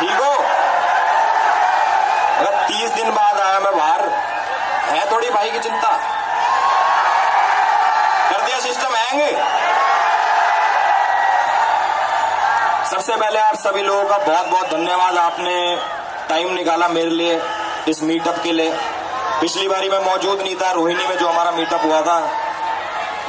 ठीक हो? 30 दिन बाद आया मैं बाहर, है थोड़ी भाई की चिंता, कर दिया सिस्टम हैंग। सबसे पहले आप सभी लोगों का बहुत बहुत धन्यवाद, आपने टाइम निकाला मेरे लिए इस मीटअप के लिए। पिछली बारी मैं मौजूद नहीं था रोहिणी में जो हमारा मीटअप हुआ था,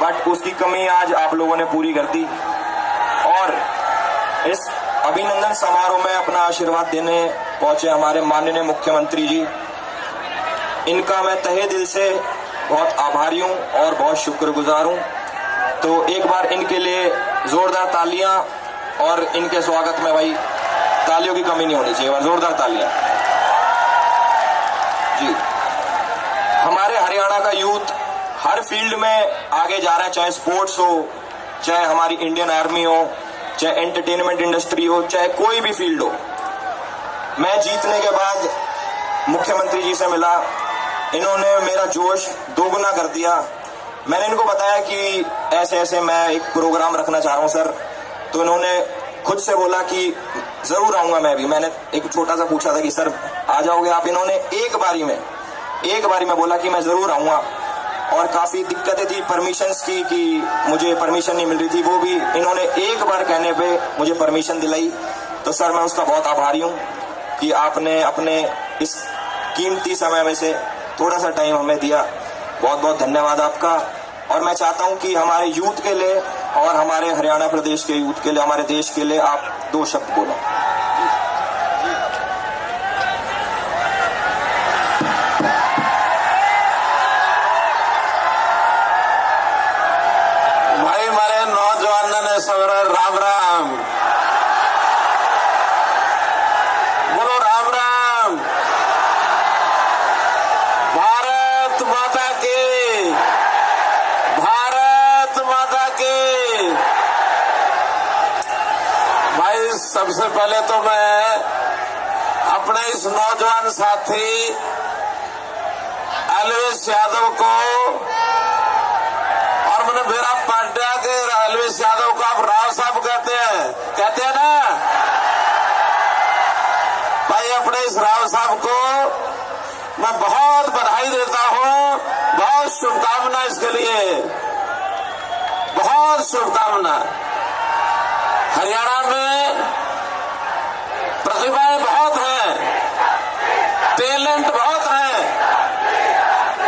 बट उसकी कमी आज आप लोगों ने पूरी कर दी। और इस अभिनंदन समारोह में अपना आशीर्वाद देने पहुंचे हमारे माननीय मुख्यमंत्री जी, इनका मैं तहे दिल से बहुत आभारी हूं और बहुत शुक्रगुजार हूं। तो एक बार इनके लिए जोरदार तालियां, और इनके स्वागत में भाई तालियों की कमी नहीं होनी चाहिए, जोरदार तालियां जी। हमारे हरियाणा का यूथ हर फील्ड में आगे जा रहा है, चाहे स्पोर्ट्स हो, चाहे हमारी इंडियन आर्मी हो, चाहे एंटरटेनमेंट इंडस्ट्री हो, चाहे कोई भी फील्ड हो। मैं जीतने के बाद मुख्यमंत्री जी से मिला, इन्होंने मेरा जोश दोगुना कर दिया। मैंने इनको बताया कि ऐसे ऐसे मैं एक प्रोग्राम रखना चाह रहा हूं सर, तो इन्होंने खुद से बोला कि जरूर आऊंगा मैं भी। मैंने एक छोटा सा पूछा था कि सर आ जाओगे आप, इन्होंने एक बारी में बोला कि मैं जरूर आऊंगा। और काफी दिक्कतें थी परमिशंस की कि मुझे परमिशन नहीं मिल रही थी, वो भी इन्होंने एक बार कहने पे मुझे परमिशन दिलाई। तो सर मैं उसका बहुत आभारी हूं कि आपने अपने इस कीमती समय में से थोड़ा सा टाइम हमें दिया, बहुत बहुत धन्यवाद आपका। और मैं चाहता हूं कि हमारे यूथ के लिए और हमारे हरियाणा प्रदेश के यूथ के लिए, हमारे देश के लिए आप 2 शब्द बोलो। भाई हमारे नौजवान ने सवर राम राम बोलो, राम राम। भारत माता की, भारत माता की। भाई सबसे पहले तो मैं अपने इस नौजवान साथी अलवेश यादव को, और मैंने मेरा पांड्या के अलवेश यादव को आप राव साहब कहते हैं ना भाई, अपने इस राव साहब को मैं बहुत बधाई देता हूं, बहुत शुभकामना इसके लिए, बहुत शुभकामना। हरियाणा में प्रतिभाएं बहुत हैं, टैलेंट बहुत है,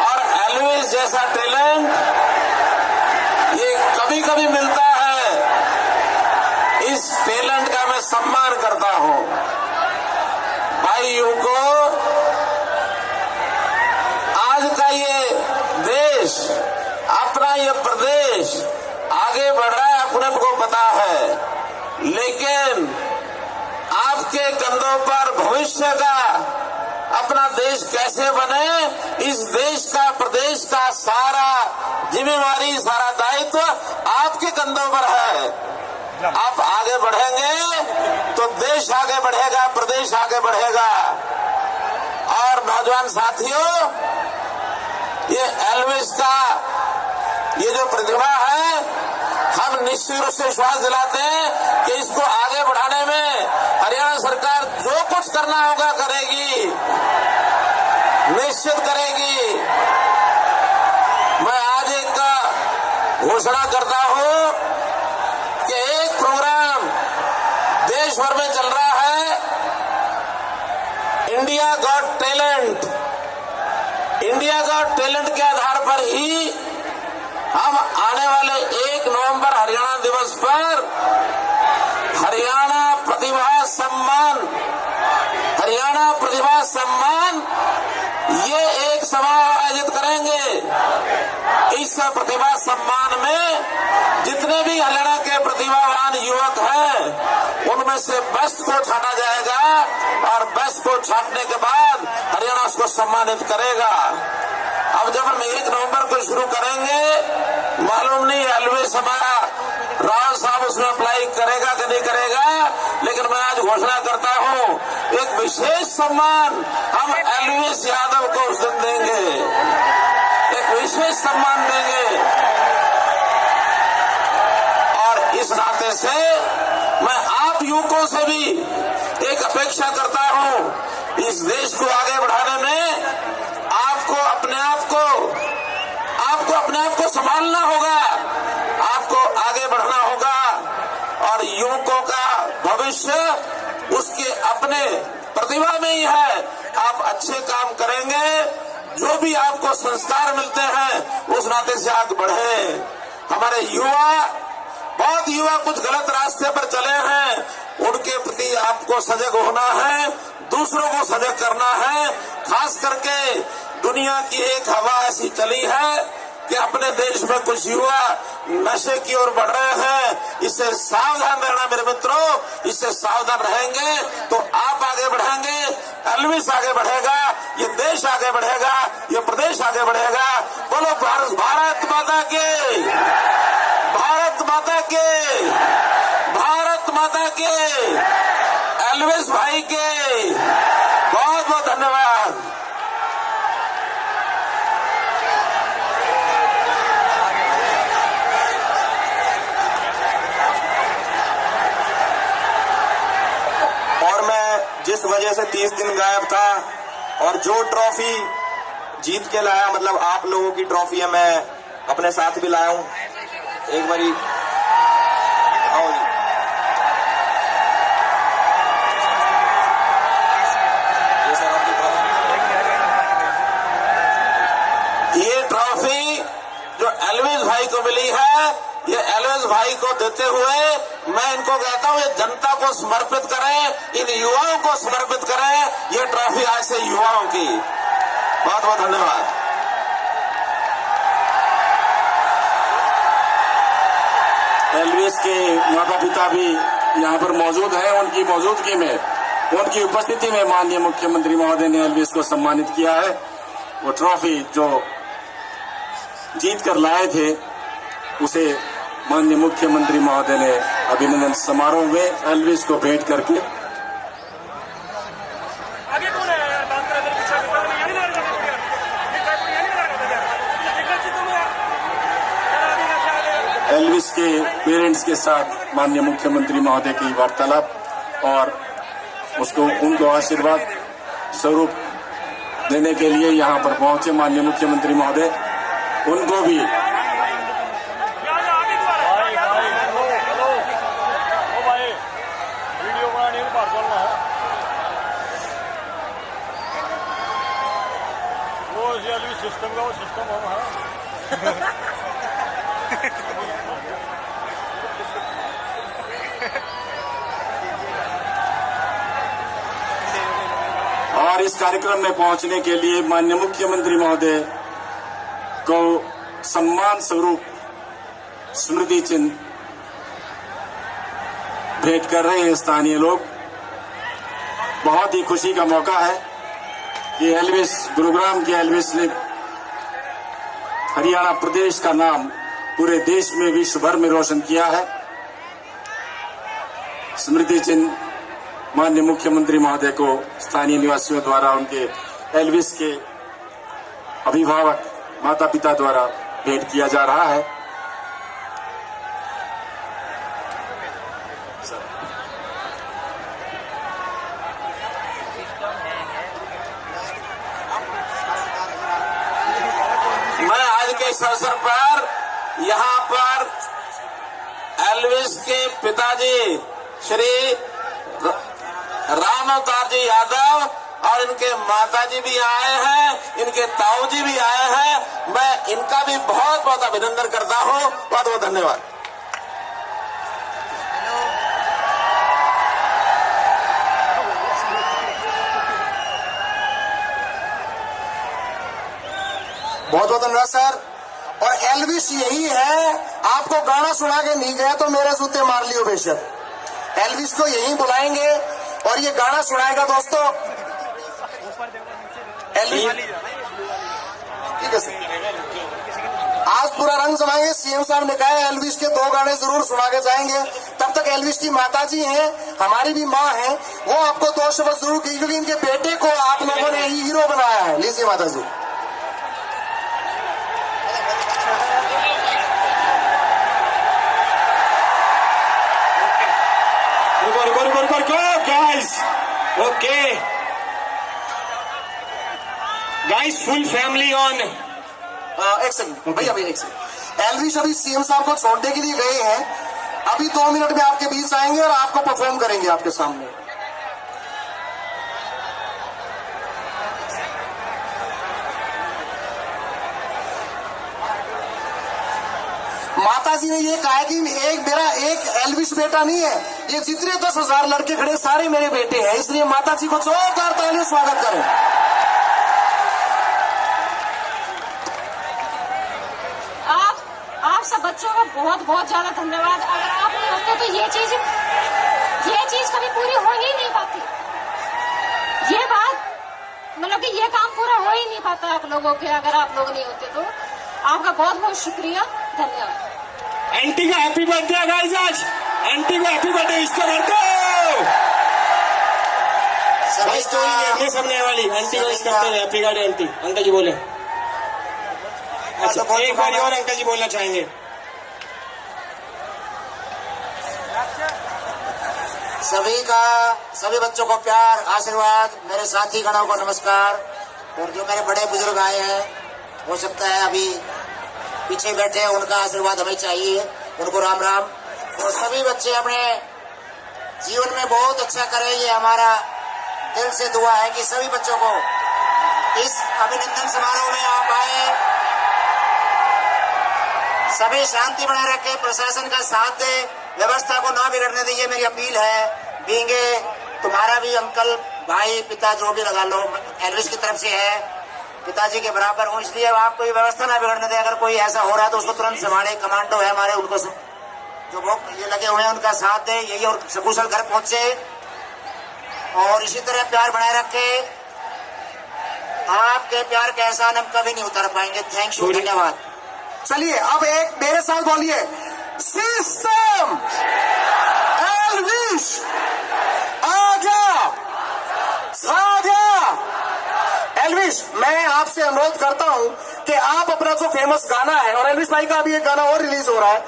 और एलविस जैसा टैलेंट ये कभी कभी मिलता है। इस टैलेंट का मैं सम्मान करता हूं। भाइयों को आज का ये देश, अपना ये प्रदेश आगे बढ़ रहा है, अपने को पता है, लेकिन आपके कंधों पर भविष्य का अपना देश कैसे बने, इस देश का, प्रदेश का सारा जिम्मेवारी, सारा दायित्व आपके कंधों पर है। आप आगे बढ़ेंगे तो देश आगे बढ़ेगा, प्रदेश आगे बढ़ेगा। और नौजवान साथियों, ये एलविस का ये जो प्रतिभा है, हम निश्चित रूप से विश्वास दिलाते हैं कि इसको आगे बढ़ाने में हरियाणा सरकार जो कुछ करना होगा करेगी, निश्चित करेगी। मैं आज एक घोषणा करता हूं कि एक प्रोग्राम देश भर में चल रहा है, India got talent. India got talent के आधार पर ही हम आने वाले 1 नवंबर हरियाणा दिवस पर हरियाणा प्रतिभा सम्मान, हरियाणा प्रतिभा सम्मान ये एक समारोह आयोजित करेंगे। इस प्रतिभा सम्मान में जितने भी हरियाणा के प्रतिभावान युवक हैं, उनमें से बेस्ट को छांटा जाएगा, और बेस्ट को छांटने के बाद हरियाणा उसको सम्मानित करेगा। अब जब हम 1 नवंबर को शुरू करेंगे, मालूम नहीं एलविस हमारा राव साहब उसमें अप्लाई करेगा कि नहीं करेगा, लेकिन मैं आज घोषणा करता हूं एक विशेष सम्मान हम एलविस यादव को उस दिन देंगे, एक विशेष सम्मान देंगे। और इस नाते से मैं आप युवकों से भी एक अपेक्षा करता हूं, इस देश को आगे बढ़ाने में आपको अपने आप को संभालना होगा, आपको आगे बढ़ना होगा और युवकों का भविष्य उसके अपने प्रतिभा में ही है। आप अच्छे काम करेंगे, जो भी आपको संस्कार मिलते हैं उस नाते से आगे बढ़े। हमारे बहुत युवा कुछ गलत रास्ते पर चले हैं, उनके प्रति आपको सजग होना है, दूसरों को सजग करना है। खास करके दुनिया की एक हवा ऐसी चली है कि अपने देश में कुछ युवा नशे की ओर बढ़ रहे हैं। इससे सावधान रहना मेरे मित्रों, इससे सावधान रहेंगे तो आप आगे बढ़ेंगे, एल्विस आगे बढ़ेगा, ये देश आगे बढ़ेगा, ये प्रदेश आगे बढ़ेगा। बोलो भारत माता के, भारत माता के, भारत माता के, एल्विस भाई के बहुत बहुत धन्यवाद। जिस वजह से 30 दिन गायब था और जो ट्रॉफी जीत के लाया, मतलब आप लोगों की ट्रॉफी है, मैं अपने साथ भी लाया हूं। एक बारी आओ जी, ये सर आपकी ट्रॉफी। ये ट्रॉफी जो एल्विस भाई को मिली है, ये एल्विस भाई को देते हुए मैं इनको कहता हूं, ये जनता को समर्पित करें, इन युवाओं को समर्पित करें। ये ट्रॉफी आज से युवाओं की। बहुत बहुत धन्यवाद। एल्विस के माता पिता भी यहाँ पर मौजूद हैं। उनकी मौजूदगी में, उनकी उपस्थिति में माननीय मुख्यमंत्री महोदय ने एल्विस को सम्मानित किया है। वो ट्रॉफी जो जीत कर लाए थे उसे माननीय मुख्यमंत्री महोदय ने अभिनंदन समारोह में एल्विस को भेंट करके एल्विस के पेरेंट्स के साथ माननीय मुख्यमंत्री महोदय की वार्तालाप और उनको आशीर्वाद स्वरूप देने के लिए यहाँ पर पहुंचे माननीय मुख्यमंत्री महोदय। उनको भी सिस्टम का वो सिस्टम हो और इस कार्यक्रम में पहुंचने के लिए माननीय मुख्यमंत्री महोदय को सम्मान स्वरूप स्मृति चिन्ह भेंट कर रहे हैं स्थानीय लोग। बहुत ही खुशी का मौका है कि एल्विस, गुरुग्राम के एल्विस ने हरियाणा प्रदेश का नाम पूरे देश में, विश्व भर में रोशन किया है। स्मृति चिन्ह माननीय मुख्यमंत्री महोदय को स्थानीय निवासियों द्वारा, उनके एल्विस के अभिभावक माता पिता द्वारा भेंट किया जा रहा है। मैं आज के इस अवसर पर यहाँ पर एल्विस के पिताजी श्री राम अवतार जी यादव और इनके माताजी भी आए हैं, इनके ताऊ जी भी आए हैं। मैं इनका भी बहुत बहुत अभिनंदन करता हूँ। बहुत बहुत धन्यवाद। बहुत बहुत धन्यवाद सर। और एल्विस यही है, आपको गाना सुना के नहीं गया तो मेरे जूते मार लियो बेशक। एल्विस को यहीं बुलाएंगे और ये गाना सुनाएगा दोस्तों। एल्विस ठीक है सर, आज पूरा रंग जमाएंगे। सीएम साहब ने कहा है एल्विस के 2 गाने जरूर सुना के जाएंगे। तब तक एल्विस की माताजी हैं, हमारी भी माँ है, वो आपको 2 शब्द जरूर की, क्योंकि इनके बेटे को आप लोगों ने हीरो बनाया है। लीजिए माताजी। Go, guys! Okay. Guys, full family on. एक सेकंड भैया एक सेकंड। एलविश अभी सीएम साहब को छोड़ने के लिए गए हैं, अभी 2 मिनट में आपके बीच आएंगे और आपको परफॉर्म करेंगे आपके सामने। माता जी ने ये कहा है कि मेरा एक एलविश बेटा नहीं है, ये जितने 10,000 लड़के खड़े सारे मेरे बेटे हैं, इसलिए माता जी को जोरदार तालियों से स्वागत करें। आप सब बच्चों को बहुत बहुत ज्यादा धन्यवाद। अगर आप नहीं होते तो ये चीज कभी पूरी हो ही नहीं पाती। ये बात मतलब कि ये काम पूरा हो ही नहीं पाता आप लोगों के, अगर आप लोग नहीं होते तो। आपका बहुत बहुत शुक्रिया, धन्यवाद। एंटी को हैप्पी बर्थडे गाइस आज। एंटी को हैप्पी बर्थडे इसको कर दो। भाई स्टोरी देखने सबने वाली एंटी को इस करते हैं। Happy birthday anti. अंकल जी बोले। अच्छा एक बार और अंकल जी बोलना चाहेंगे। सभी बच्चों को प्यार आशीर्वाद, मेरे साथी गणों को नमस्कार, और जो मेरे बड़े बुजुर्ग आए हैं, हो सकता है अभी पीछे बैठे हैं, उनका आशीर्वाद हमें चाहिए, उनको राम राम। और सभी बच्चे अपने जीवन में बहुत अच्छा करें, ये हमारा दिल से दुआ है कि सभी बच्चों को इस अभिनंदन समारोह में आप आए, सभी शांति बनाए रखें, प्रशासन का साथ दे, व्यवस्था को ना बिगड़ने दीजिए, मेरी अपील है। बींगे तुम्हारा भी अंकल भाई पिता जो भी लगा लो एलविश की तरफ से है, पिताजी के बराबर हूँ, इसलिए आप कोई व्यवस्था ना बिगड़ने दे। अगर कोई ऐसा हो रहा है तो उसको तुरंत संभाले, कमांडो है हमारे, उनको जो वो ये लगे हुए हैं उनका साथ दे, यही और सकुशल घर पहुंचे और इसी तरह प्यार बनाए रखे। आपके प्यार का एहसान हम कभी नहीं उतार पाएंगे। थैंक यू, धन्यवाद। चलिए अब एक मेरे साथ बोलिए, सिस्टम एलविश आजा साजा। एलविश मैं आपसे अनुरोध करता हूं कि आप अपना जो फेमस गाना है, और एलविश भाई का भी एक गाना और रिलीज हो रहा है,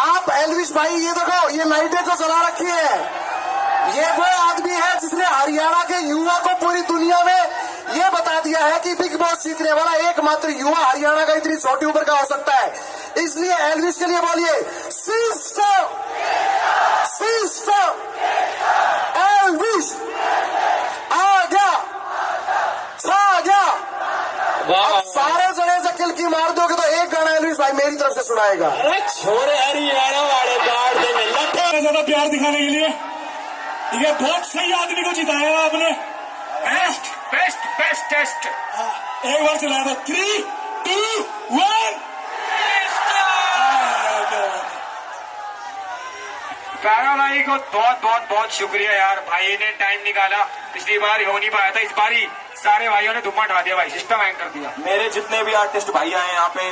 आप एलविश भाई ये देखो ये लाइटें जो जला रखी है, ये वो आदमी है जिसने हरियाणा के युवा को पूरी दुनिया में ये बता दिया है कि बिग बॉस जीतने वाला एकमात्र युवा हरियाणा का इतनी छोटी उम्र का हो सकता है। इसलिए एलविश के लिए बोलिए, सिस्टम सिस्टम एलविश आजा साजा। अब सारे जने से किलकी मार दोगे तो एक गाना एलविश भाई मेरी तरफ से सुनाएगा। अरे छोरे हरियाणा वाले गाड़ देंगे लट्ठे। ज्यादा प्यार दिखाने के लिए ये बहुत सही आदमी को जिताया आपने। Best best best test. एक बार चला दो, 3, 2, 1। प्यारा भाई को बहुत बहुत बहुत शुक्रिया यार, भाई ने टाइम निकाला। पिछली बार हो नहीं पाया था, इस बार ही सारे भाइयों ने धुम्मा उठा दिया भाई, सिस्टम हैंग कर दिया। मेरे जितने भी आर्टिस्ट भाई आए यहाँ पे,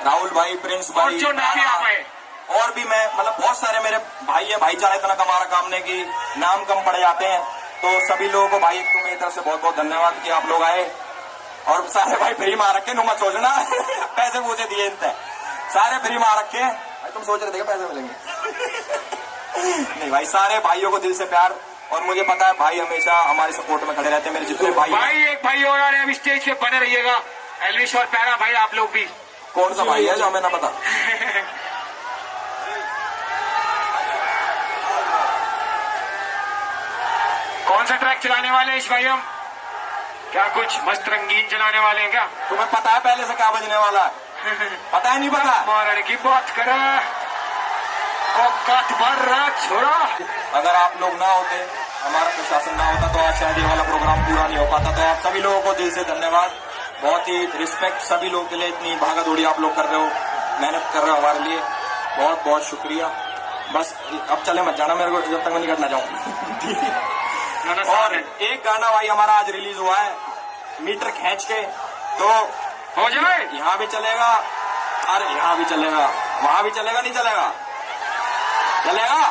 राहुल भाई, प्रिंस भाई, और जो ना भी आ पाए, और भी मैं मतलब बहुत सारे मेरे भाई है, भाईचारा इतना कमारा काम ने की नाम कम पड़ जाते हैं, तो सभी लोगों को भाई तो मेरी तरफ से बहुत बहुत धन्यवाद कि आप लोग आए। और सारे भाई फ्री मार रखे, नुमा सोचना पैसे मुझे दिए इनते सारे फ्री मार रखे भाई, तुम सोच रहे थे पैसे मिलेंगे नहीं भाई, सारे भाइयों को दिल से प्यार, और मुझे पता है भाई हमेशा हमारे सपोर्ट में खड़े रहते हैं, मेरे जितने भाई। एक भाई और आ रहे हैं स्टेज पे, बने रहिएगा। एलविश और प्यारा भाई आप लोग भी। कौन सा भाई है जो हमें ना पता? कौन सा ट्रैक चलाने वाले हैं इस भाई हम? क्या कुछ मस्त रंगीन चलाने वाले हैं क्या? तुम्हें पता है पहले से क्या बजने वाला है? पता है नहीं पता? मारने की बात करे औकात भर रहा छोड़ा। अगर आप लोग ना होते, हमारा प्रशासन ना होता तो आज शायद ये वाला प्रोग्राम पूरा नहीं हो पाता। तो आप सभी लोगों को दिल से धन्यवाद, बहुत ही रिस्पेक्ट सभी लोगों के लिए, इतनी भागा दौड़ी आप लोग कर रहे हो, मेहनत कर रहे हो हमारे लिए, बहुत बहुत शुक्रिया। बस अब चले मत जाना मेरे को, जब तक मैं निकट ना जाऊँ। और एक गाना भाई हमारा आज रिलीज हुआ है, मीटर खींच के, तो हो जाए, यहाँ भी चलेगा, अरे यहाँ भी चलेगा, वहां भी चलेगा, नहीं चलेगा? चलेगा।